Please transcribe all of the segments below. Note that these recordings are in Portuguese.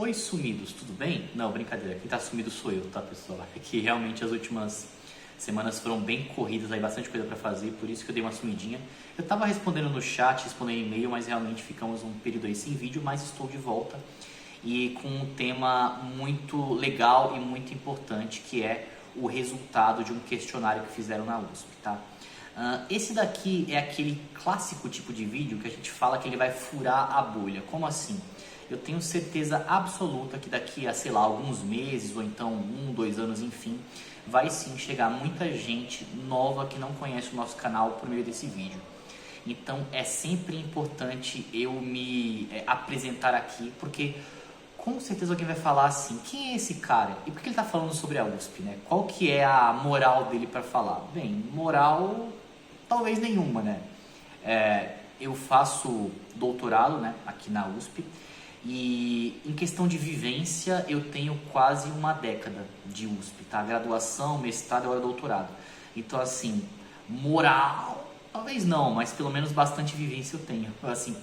Oi, sumidos, tudo bem? Não, brincadeira, quem tá sumido sou eu, tá, pessoal? É que realmente as últimas semanas foram bem corridas, aí bastante coisa pra fazer, por isso que eu dei uma sumidinha. Eu tava respondendo no chat, respondendo e-mail, mas realmente ficamos um período aí sem vídeo, mas estou de volta e com um tema muito legal e muito importante, que é o resultado de um questionário que fizeram na USP, tá? Esse daqui é aquele clássico tipo de vídeo que a gente fala que ele vai furar a bolha. Como assim? Eu tenho certeza absoluta que daqui a, sei lá, alguns meses, ou então 1, 2 anos, enfim, vai sim chegar muita gente nova que não conhece o nosso canal por meio desse vídeo. Então é sempre importante eu me apresentar aqui, porque com certeza alguém vai falar assim, quem é esse cara? E por que ele está falando sobre a USP, né? Qual que é a moral dele para falar? Bem, moral talvez nenhuma, né? Eu faço doutorado, né, aqui na USP, e em questão de vivência eu tenho quase uma década de USP, tá? Graduação, mestrado e agora doutorado. Então assim, moral, talvez não, mas pelo menos bastante vivência eu tenho. Assim,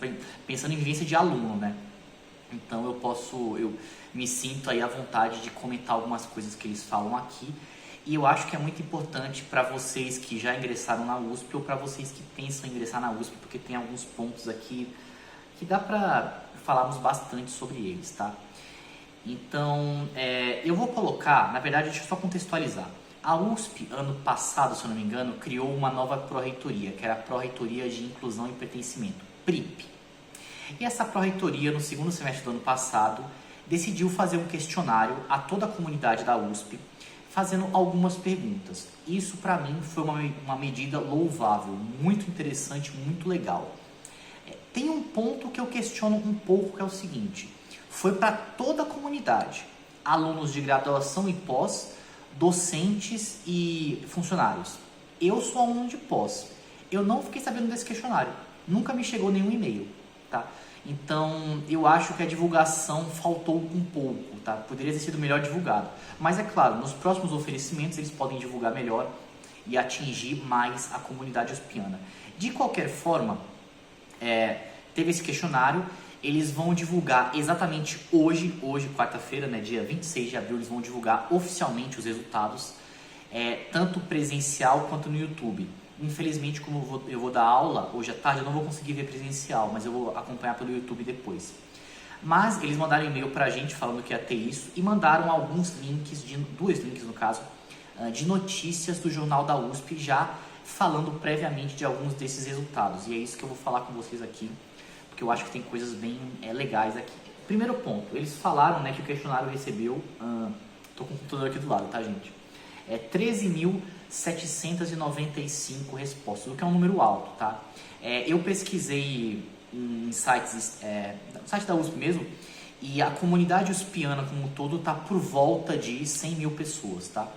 pensando em vivência de aluno, né? Então eu me sinto aí à vontade de comentar algumas coisas que eles falam aqui. E eu acho que é muito importante para vocês que já ingressaram na USP ou para vocês que pensam em ingressar na USP, porque tem alguns pontos aqui que dá para falarmos bastante sobre eles, tá? Então, eu vou colocar, na verdade, deixa eu só contextualizar. A USP, ano passado, se eu não me engano, criou uma nova pró-reitoria, que era a Pró-Reitoria de Inclusão e Pertencimento, PRIP. E essa pró-reitoria, no segundo semestre do ano passado, decidiu fazer um questionário a toda a comunidade da USP, fazendo algumas perguntas. Isso, para mim, foi uma medida louvável, muito interessante, muito legal. Tem um ponto que eu questiono um pouco, que é o seguinte: foi para toda a comunidade, alunos de graduação e pós, docentes e funcionários. Eu sou aluno de pós, eu não fiquei sabendo desse questionário, nunca me chegou nenhum e-mail, tá? Então eu acho que a divulgação faltou um pouco, tá? Poderia ter sido melhor divulgado, mas é claro, nos próximos oferecimentos eles podem divulgar melhor e atingir mais a comunidade uspiana. De qualquer forma, teve esse questionário, eles vão divulgar exatamente hoje quarta-feira, né, dia 26 de abril, eles vão divulgar oficialmente os resultados, tanto presencial quanto no YouTube. Infelizmente, como eu vou dar aula hoje à tarde, eu não vou conseguir ver presencial, mas eu vou acompanhar pelo YouTube depois. Mas eles mandaram um e-mail pra gente falando que ia ter isso e mandaram alguns links, dois links no caso, de notícias do jornal da USP, já falando previamente de alguns desses resultados. E é isso que eu vou falar com vocês aqui, porque eu acho que tem coisas bem legais aqui. Primeiro ponto, eles falaram, né, que o questionário recebeu, tô com o computador aqui do lado, tá, gente? 13.795 respostas, o que é um número alto, tá? Eu pesquisei em sites, no site da USP mesmo, e a comunidade uspiana como um todo tá por volta de 100 mil pessoas, tá?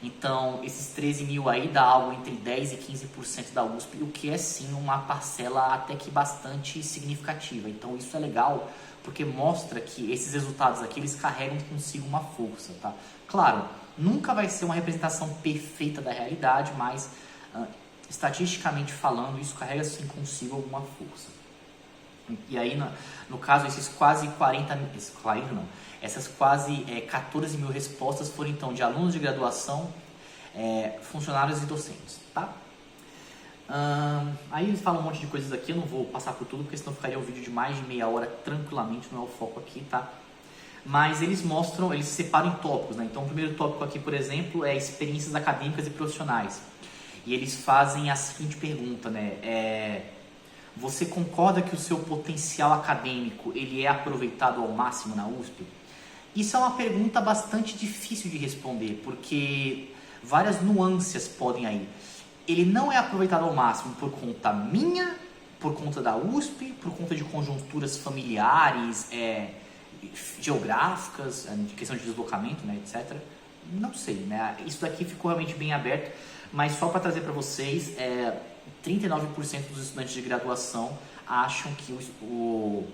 Então, esses 13 mil aí dá algo entre 10% e 15% da USP, o que é sim uma parcela até que bastante significativa. Então, isso é legal, porque mostra que esses resultados aqui, eles carregam consigo uma força, tá? Claro, nunca vai ser uma representação perfeita da realidade, mas estatisticamente falando, isso carrega sim consigo alguma força. E aí, no caso, esses quase 40 mil, essas quase 14 mil respostas foram então de alunos de graduação, funcionários e docentes, tá? Aí eles falam um monte de coisas aqui, eu não vou passar por tudo, porque senão ficaria um vídeo de mais de meia hora tranquilamente, não é o foco aqui, tá? Mas eles mostram, eles separam em tópicos, né? Então o primeiro tópico aqui, por exemplo, é experiências acadêmicas e profissionais. E eles fazem a seguinte pergunta, né? Você concorda que o seu potencial acadêmico ele é aproveitado ao máximo na USP? Isso é uma pergunta bastante difícil de responder, porque várias nuances podem aí. Ele não é aproveitado ao máximo por conta minha, por conta da USP, por conta de conjunturas familiares, geográficas, de questão de deslocamento, né, etc. Não sei, né? Isso daqui ficou realmente bem aberto, mas só para trazer para vocês, 39% dos estudantes de graduação acham que o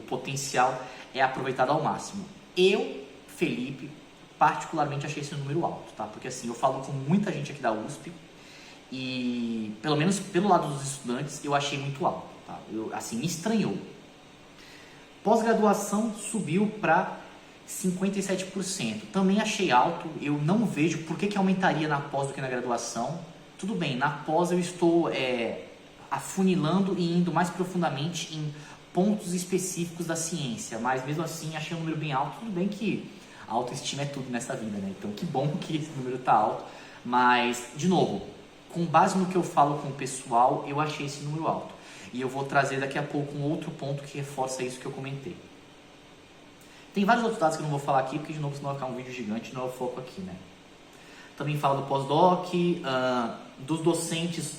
potencial é aproveitado ao máximo. Eu, Felipe, particularmente achei esse número alto, tá? Porque assim, eu falo com muita gente aqui da USP e, pelo menos pelo lado dos estudantes, eu achei muito alto, tá? Me estranhou. Pós-graduação subiu para 57%. Também achei alto, eu não vejo por que aumentaria na pós do que na graduação. Tudo bem, na pós eu estou afunilando e indo mais profundamente em pontos específicos da ciência, mas mesmo assim achei um número bem alto. Tudo bem que a autoestima é tudo nessa vida, né? Então que bom que esse número está alto, mas, de novo, com base no que eu falo com o pessoal, eu achei esse número alto. E eu vou trazer daqui a pouco um outro ponto que reforça isso que eu comentei. Tem vários outros dados que eu não vou falar aqui, porque de novo senão vai ficar um vídeo gigante, não é o foco aqui, né? Também fala do pós-doc, dos docentes,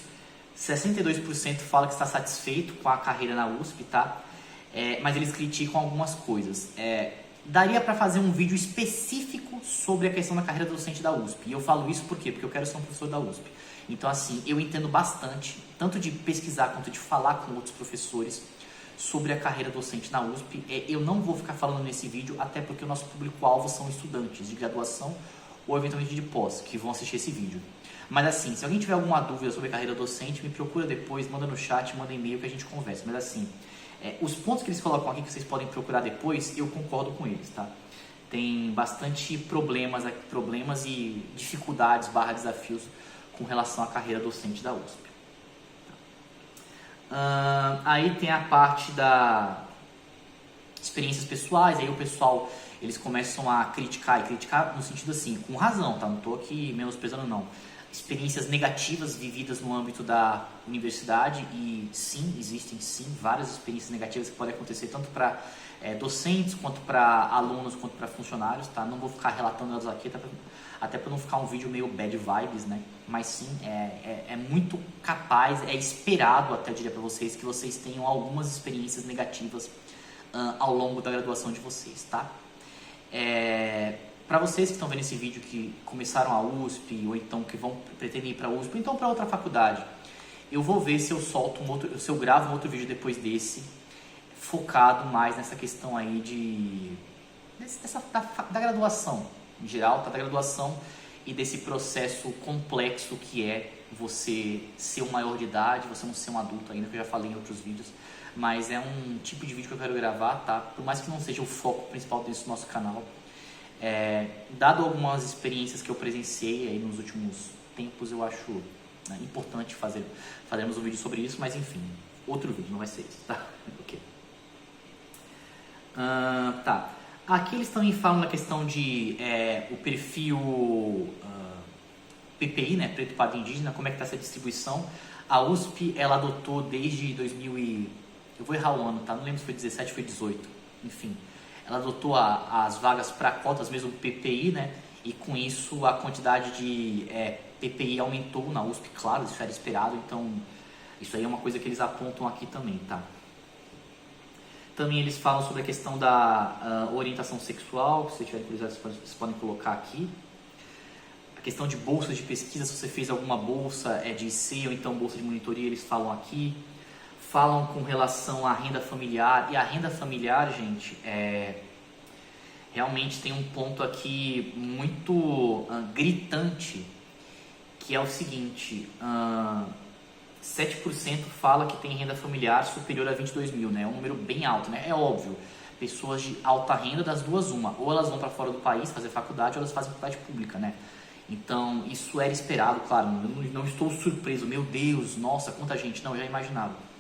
62% fala que está satisfeito com a carreira na USP, tá? Mas eles criticam algumas coisas. Daria para fazer um vídeo específico sobre a questão da carreira docente da USP. E eu falo isso por quê? Porque eu quero ser um professor da USP. Então, assim, eu entendo bastante, tanto de pesquisar quanto de falar com outros professores sobre a carreira docente na USP. Eu não vou ficar falando nesse vídeo, até porque o nosso público-alvo são estudantes de graduação ou eventualmente de pós, que vão assistir esse vídeo. Mas assim, se alguém tiver alguma dúvida sobre a carreira docente, me procura depois, manda no chat, manda e-mail que a gente conversa. Mas assim, os pontos que eles colocam aqui, que vocês podem procurar depois, eu concordo com eles, tá? Tem bastante problemas e dificuldades / desafios com relação à carreira docente da USP. Aí tem a parte da experiências pessoais, aí o pessoal, eles começam a criticar, e criticar no sentido assim, com razão, tá? Não estou aqui menosprezando não. Experiências negativas vividas no âmbito da universidade, e sim, existem sim várias experiências negativas que podem acontecer tanto para docentes, quanto para alunos, quanto para funcionários, tá? Não vou ficar relatando elas aqui, até para não ficar um vídeo meio bad vibes, né? Mas sim, é muito capaz, é esperado até, eu diria para vocês, que vocês tenham algumas experiências negativas ao longo da graduação de vocês, tá? Para vocês que estão vendo esse vídeo que começaram a USP, ou então que pretendem ir para a USP, ou então para outra faculdade, eu vou ver se eu se eu gravo um outro vídeo depois desse, focado mais nessa questão aí da graduação em geral, tá? Da graduação e desse processo complexo que é você ser um maior de idade, você não ser um adulto ainda, que eu já falei em outros vídeos, mas é um tipo de vídeo que eu quero gravar, tá? Por mais que não seja o foco principal desse nosso canal, dado algumas experiências que eu presenciei aí nos últimos tempos, eu acho importante fazermos um vídeo sobre isso, mas enfim, outro vídeo, não vai ser isso, tá? Ok. Tá. Aqui eles também falam da questão de o perfil PPI, né, Preto Pardo Indígena, como é que está essa distribuição. A USP, ela adotou desde 2000 eu vou errar o ano, tá? Não lembro se foi 17 ou foi 18, enfim. Ela adotou as vagas para cotas mesmo PPI, né? E com isso a quantidade de PPI aumentou na USP, claro, isso era esperado, então isso aí é uma coisa que eles apontam aqui também, tá? Também eles falam sobre a questão da orientação sexual, se vocês tiverem curiosidade, vocês podem colocar aqui. A questão de bolsas de pesquisa, se você fez alguma bolsa de IC ou então bolsa de monitoria, eles falam aqui. Falam com relação à renda familiar, e a renda familiar, gente, realmente tem um ponto aqui muito gritante, que é o seguinte, 7% fala que tem renda familiar superior a 22 mil, né? É um número bem alto, né? É óbvio, pessoas de alta renda, das duas uma, ou elas vão para fora do país fazer faculdade, ou elas fazem faculdade pública, né? Então, isso era esperado, claro, não estou surpreso, meu Deus, nossa, quanta gente, não, eu já imaginava.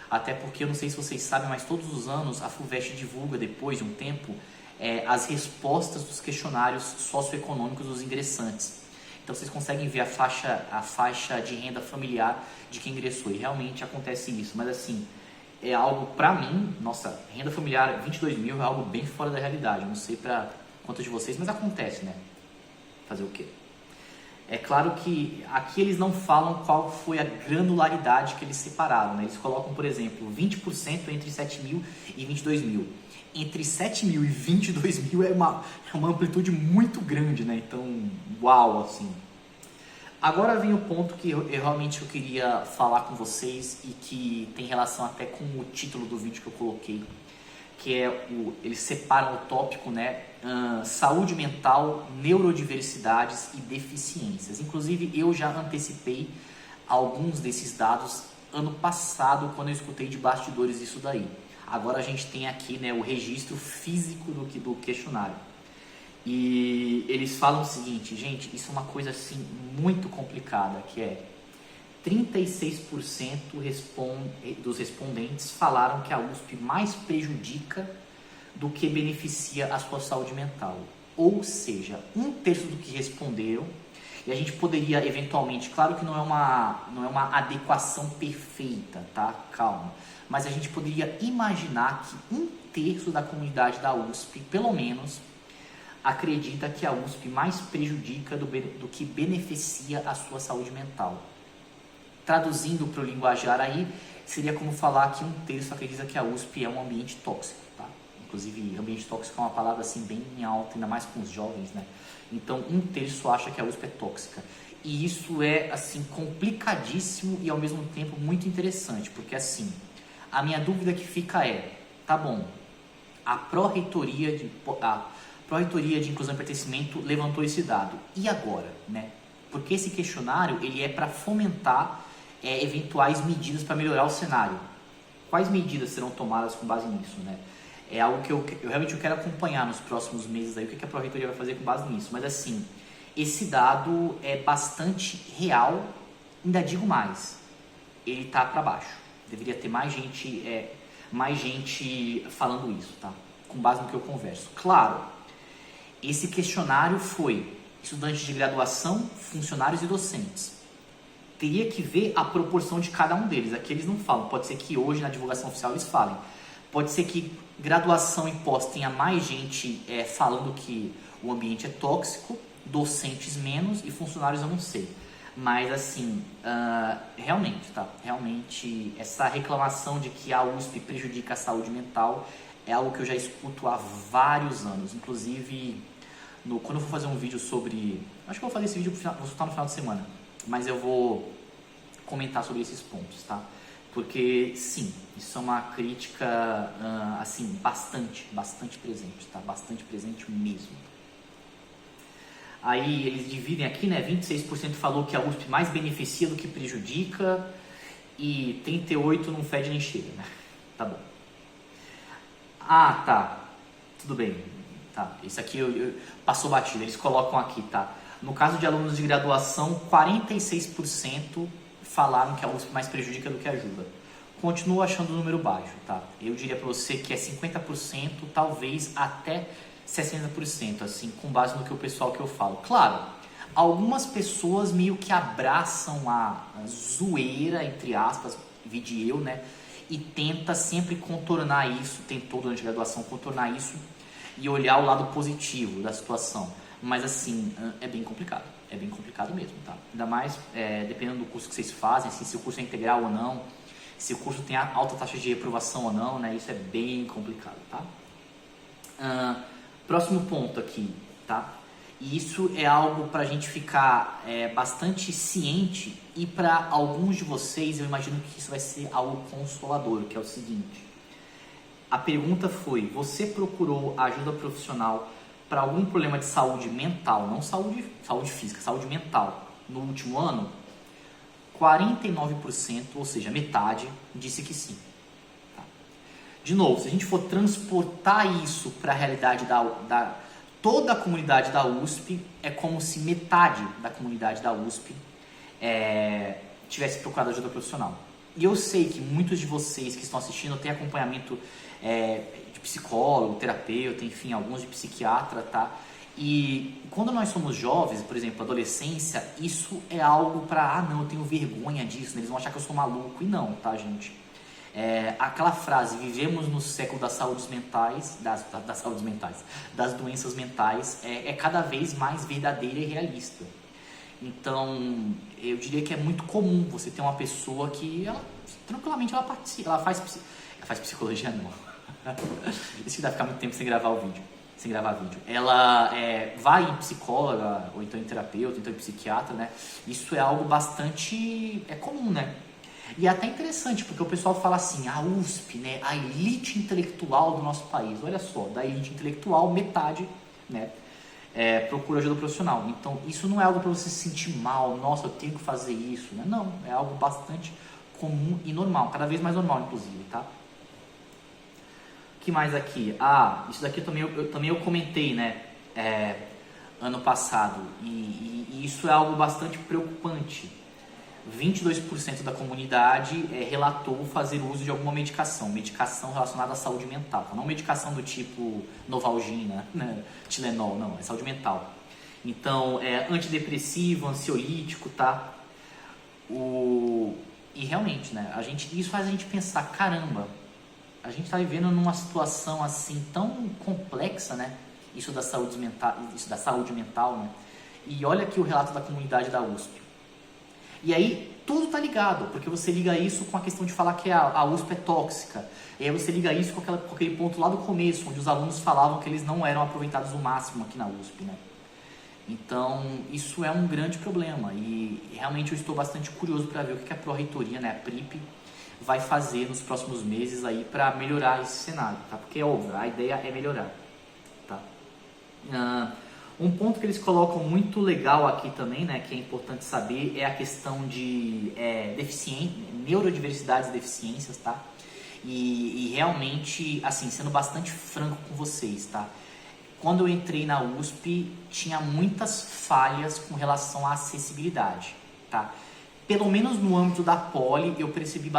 Até porque, eu não sei se vocês sabem, mas todos os anos a FUVEST divulga, depois de um tempo, as respostas dos questionários socioeconômicos dos ingressantes. Então vocês conseguem ver a faixa de renda familiar de quem ingressou, e realmente acontece isso. Mas assim, é algo, pra mim, nossa, renda familiar 22 mil é algo bem fora da realidade. Eu não sei pra quantos de vocês, mas acontece, né? Fazer o quê? É claro que aqui eles não falam qual foi a granularidade que eles separaram, né? Eles colocam, por exemplo, 20% entre 7 mil e 22 mil. Entre 7 mil e 22 mil é uma amplitude muito grande, né? Então, uau, assim. Agora vem o ponto que eu realmente queria falar com vocês e que tem relação até com o título do vídeo que eu coloquei, que eles separam o tópico, né? Saúde mental, neurodiversidades e deficiências. Inclusive, eu já antecipei alguns desses dados ano passado, quando eu escutei de bastidores isso daí. Agora a gente tem aqui, né, o registro físico do questionário. E eles falam o seguinte, gente, isso é uma coisa assim muito complicada, que é 36% dos respondentes falaram que a USP mais prejudica do que beneficia a sua saúde mental. Ou seja, 1/3 do que responderam, e a gente poderia eventualmente, claro que não é uma adequação perfeita, tá? Calma. Mas a gente poderia imaginar que 1/3 da comunidade da USP, pelo menos, acredita que a USP mais prejudica do que beneficia a sua saúde mental. Traduzindo para o linguajar aí, seria como falar que 1/3 acredita que a USP é um ambiente tóxico, tá? Inclusive, ambiente tóxico é uma palavra assim bem alta, ainda mais com os jovens, né? Então, 1/3 acha que a USP é tóxica. E isso é, assim, complicadíssimo e ao mesmo tempo muito interessante, porque assim, a minha dúvida que fica é, tá bom, a Pró-Reitoria de Inclusão e Pertencimento levantou esse dado, e agora, né? Porque esse questionário, ele é para fomentar eventuais medidas para melhorar o cenário. Quais medidas serão tomadas com base nisso, né? É algo que eu realmente quero acompanhar nos próximos meses aí, o que a Pró-Reitoria vai fazer com base nisso. Mas assim, esse dado é bastante real, ainda digo mais, ele está para baixo. Deveria ter mais gente falando isso, tá? Com base no que eu converso. Claro, esse questionário foi estudantes de graduação, funcionários e docentes. Teria que ver a proporção de cada um deles. Aqui eles não falam. Pode ser que hoje na divulgação oficial eles falem. Pode ser que graduação e pós tenha mais gente falando que o ambiente é tóxico, docentes menos e funcionários eu não sei. Mas assim, realmente, tá? Realmente, essa reclamação de que a USP prejudica a saúde mental é algo que eu já escuto há vários anos. Inclusive, quando eu for fazer um vídeo sobre... Acho que eu vou fazer esse vídeo, vou soltar no final de semana. Mas eu vou comentar sobre esses pontos, tá? Porque, sim, isso é uma crítica, assim, bastante presente, tá? Bastante presente mesmo. Aí eles dividem aqui, né? 26% falou que a USP mais beneficia do que prejudica e 38% não fede nem cheira, né? Tá bom. Ah, tá. Tudo bem. Tá. Isso aqui passou batido. Eles colocam aqui, tá? No caso de alunos de graduação, 46% falaram que a USP mais prejudica do que ajuda. Continuo achando o número baixo, tá? Eu diria para você que é 50%, talvez até 60%, assim, com base no que o pessoal que eu falo. Claro, algumas pessoas meio que abraçam a zoeira, entre aspas, vide eu, né? E tenta sempre contornar isso, tentou durante a graduação contornar isso e olhar o lado positivo da situação. Mas assim, é bem complicado mesmo, tá? Ainda mais dependendo do curso que vocês fazem, assim, se o curso é integral ou não, se o curso tem alta taxa de reprovação ou não, né? Isso é bem complicado, tá? Próximo ponto aqui, tá? E isso é algo para a gente ficar bastante ciente e para alguns de vocês eu imagino que isso vai ser algo consolador, que é o seguinte. A pergunta foi, você procurou ajuda profissional para algum problema de saúde mental, não saúde física, saúde mental, no último ano? 49%, ou seja, metade, disse que sim. Tá? De novo, se a gente for transportar isso para a realidade da toda a comunidade da USP, é como se metade da comunidade da USP tivesse procurado ajuda profissional. E eu sei que muitos de vocês que estão assistindo têm acompanhamento de psicólogo, terapeuta, enfim, alguns de psiquiatra, tá? E quando nós somos jovens, por exemplo, adolescência, isso é algo para, não, eu tenho vergonha disso, né? Eles vão achar que eu sou maluco. E não, tá, gente? Aquela frase, vivemos no século das saúdes mentais, das doenças mentais, é cada vez mais verdadeira e realista. Então, eu diria que é muito comum você ter uma pessoa que, tranquilamente, ela participa, ela faz psicologia, não. Isso que vai ficar muito tempo sem gravar vídeo. Ela vai em psicóloga, ou então em terapeuta, ou então em psiquiatra, né? Isso é algo bastante comum, né? E é até interessante, porque o pessoal fala assim, a USP, né? A elite intelectual do nosso país. Olha só, da elite intelectual, metade, né? Procura ajuda profissional. Então, isso não é algo para você se sentir mal, nossa, eu tenho que fazer isso, né? Não, é algo bastante comum e normal, cada vez mais normal, inclusive, tá? O que mais aqui? Isso daqui eu também comentei, né? ano passado, e isso é algo bastante preocupante. 22% da comunidade relatou fazer uso de alguma medicação relacionada à saúde mental, não medicação do tipo Novalgina, né, Tilenol, não, é saúde mental. Então, antidepressivo, ansiolítico, tá? E realmente, né, isso faz a gente pensar, caramba, a gente está vivendo numa situação assim tão complexa, né? Isso da saúde mental, né? E olha aqui o relato da comunidade da USP. E aí, tudo tá ligado, porque você liga isso com a questão de falar que a USP é tóxica. E aí você liga isso com aquele ponto lá do começo, onde os alunos falavam que eles não eram aproveitados o máximo aqui na USP, né? Então, isso é um grande problema. E realmente eu estou bastante curioso para ver o que a Pró-Reitoria, né, a PRIP, vai fazer nos próximos meses aí para melhorar esse cenário, tá? Porque, óbvio, a ideia é melhorar, tá? Um ponto que eles colocam muito legal aqui também, né, que é importante saber, é a questão de neurodiversidades e deficiências, tá? E realmente, assim, sendo bastante franco com vocês, tá? Quando eu entrei na USP, tinha muitas falhas com relação à acessibilidade, tá? Pelo menos no âmbito da Poli, eu percebi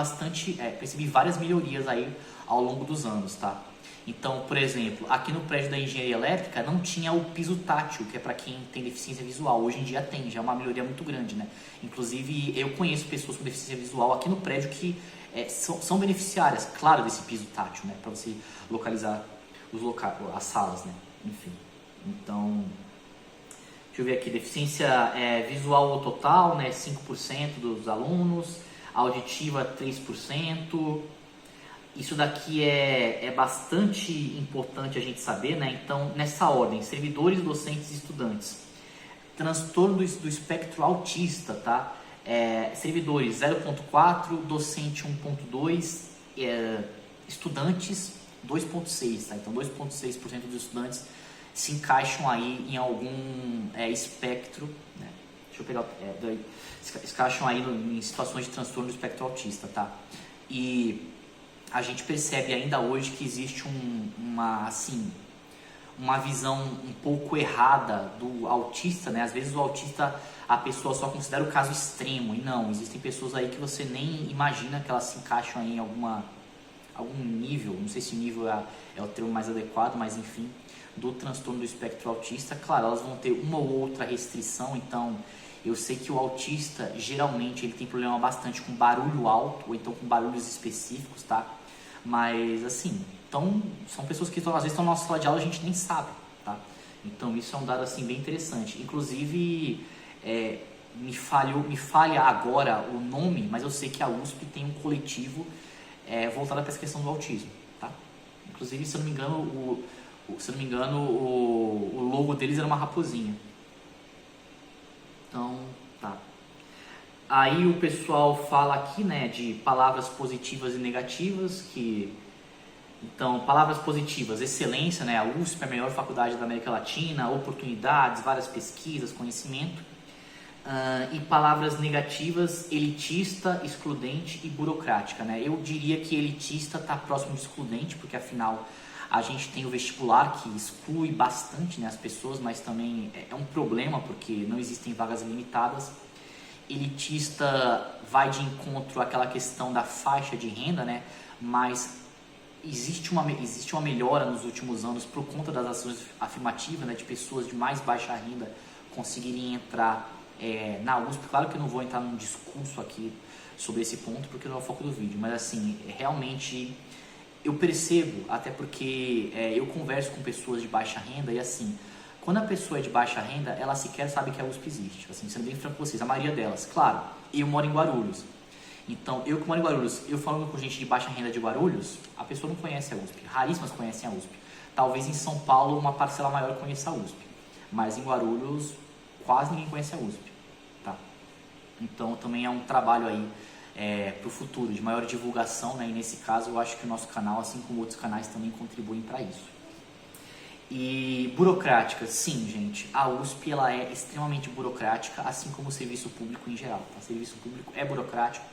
várias melhorias aí ao longo dos anos, tá? Então, por exemplo, aqui no prédio da engenharia elétrica não tinha o piso tátil, que é para quem tem deficiência visual. Hoje em dia tem, já é uma melhoria muito grande, né? Inclusive, eu conheço pessoas com deficiência visual aqui no prédio que são beneficiárias, claro, desse piso tátil, né? Para você localizar as salas, né? Enfim, então, deixa eu ver aqui, deficiência visual total, né? 5% dos alunos, auditiva 3%. Isso daqui é bastante importante a gente saber, né? Então, nessa ordem, servidores, docentes e estudantes. Transtorno do espectro autista, tá? Servidores 0,4, docente 1,2, estudantes 2,6, tá? Então, 2,6% dos estudantes se encaixam aí em algum espectro, né? Deixa eu pegar, se encaixam aí em situações de transtorno do espectro autista, tá? E a gente percebe ainda hoje que existe uma visão um pouco errada do autista, né? Às vezes o autista, a pessoa só considera o caso extremo, e não, existem pessoas aí que você nem imagina que elas se encaixam aí em algum nível, não sei se nível é o termo mais adequado, mas enfim, do transtorno do espectro autista. Claro, elas vão ter uma ou outra restrição, então eu sei que o autista, geralmente, ele tem problema bastante com barulho alto, ou então com barulhos específicos, tá? Mas, assim, então, são pessoas que às vezes estão na nossa sala de aula e a gente nem sabe, tá? Então, isso é um dado, assim, bem interessante. Inclusive, me falha agora o nome, mas eu sei que a USP tem um coletivo voltado para essa questão do autismo, tá? Inclusive, se eu não me engano, o logo deles era uma raposinha. Então, tá. Aí o pessoal fala aqui, né, de palavras positivas e negativas, então, palavras positivas, excelência, né, a USP é a melhor faculdade da América Latina, oportunidades, várias pesquisas, conhecimento. E palavras negativas, elitista, excludente e burocrática, né? Eu diria que elitista está próximo de excludente, porque afinal a gente tem o vestibular que exclui bastante, né, as pessoas, mas também é um problema porque não existem vagas limitadas. Elitista vai de encontro àquela questão da faixa de renda, né? Mas existe uma melhora nos últimos anos por conta das ações afirmativas, né, de pessoas de mais baixa renda conseguirem entrar na USP. Claro que eu não vou entrar num discurso aqui sobre esse ponto porque não é o foco do vídeo, mas assim, realmente eu percebo, até porque eu converso com pessoas de baixa renda e assim, quando a pessoa é de baixa renda, ela sequer sabe que a USP existe, assim, sendo bem franco com vocês, a maioria delas. Claro, eu moro em Guarulhos, então eu que moro em Guarulhos, eu falando com gente de baixa renda de Guarulhos, a pessoa não conhece a USP, raríssimas conhecem a USP. Talvez em São Paulo uma parcela maior conheça a USP, mas em Guarulhos quase ninguém conhece a USP, tá? Então também é um trabalho aí para o futuro, de maior divulgação, né? E nesse caso eu acho que o nosso canal, assim como outros canais, também contribuem para isso. E burocrática, sim, gente, a USP ela é extremamente burocrática, assim como o serviço público em geral, tá? O serviço público é burocrático.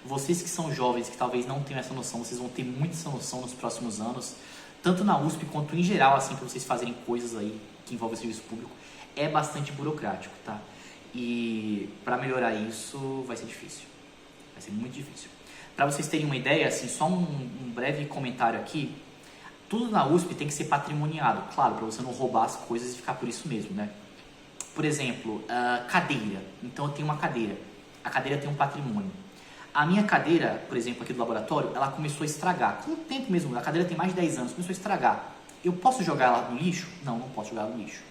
Vocês que são jovens, que talvez não tenham essa noção, vocês vão ter muito essa noção nos próximos anos, tanto na USP quanto em geral, assim, para vocês fazerem coisas aí que envolvem o serviço público, é bastante burocrático, tá? E para melhorar isso vai ser difícil, vai ser muito difícil. Para vocês terem uma ideia, assim, só um breve comentário aqui, tudo na USP tem que ser patrimoniado, claro, para você não roubar as coisas e ficar por isso mesmo, né? Por exemplo, cadeira. Então eu tenho uma cadeira, a cadeira tem um patrimônio. A minha cadeira, por exemplo, aqui do laboratório, ela começou a estragar. Com o tempo mesmo, a cadeira tem mais de 10 anos, começou a estragar. Eu posso jogar ela no lixo? Não, não posso jogar ela no lixo.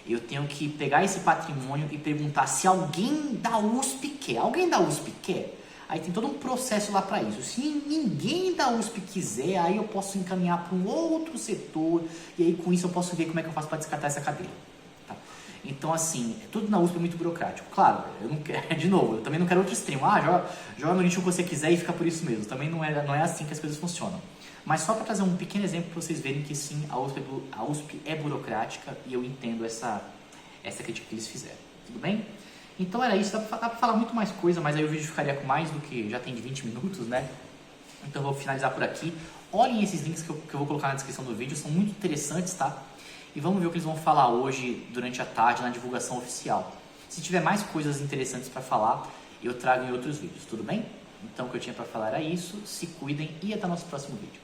Eu tenho que pegar esse patrimônio e perguntar se alguém da USP quer. Alguém da USP quer? Aí tem todo um processo lá para isso. Se ninguém da USP quiser, aí eu posso encaminhar para um outro setor. E aí com isso eu posso ver como é que eu faço para descartar essa cadeira. Tá? Então assim, tudo na USP é muito burocrático. Claro, eu não quero, de novo, eu também não quero outro extremo. Joga no lixo o que você quiser e fica por isso mesmo. Também não é assim que as coisas funcionam. Mas só para trazer um pequeno exemplo para vocês verem que sim, a USP é burocrática e eu entendo essa crítica que eles fizeram. Tudo bem? Então era isso, dá para falar muito mais coisa, mas aí o vídeo ficaria com mais do que já tem de 20 minutos, né? Então eu vou finalizar por aqui. Olhem esses links que eu vou colocar na descrição do vídeo, são muito interessantes, tá? E vamos ver o que eles vão falar hoje, durante a tarde, na divulgação oficial. Se tiver mais coisas interessantes para falar, eu trago em outros vídeos, tudo bem? Então o que eu tinha para falar era isso, se cuidem e até o nosso próximo vídeo.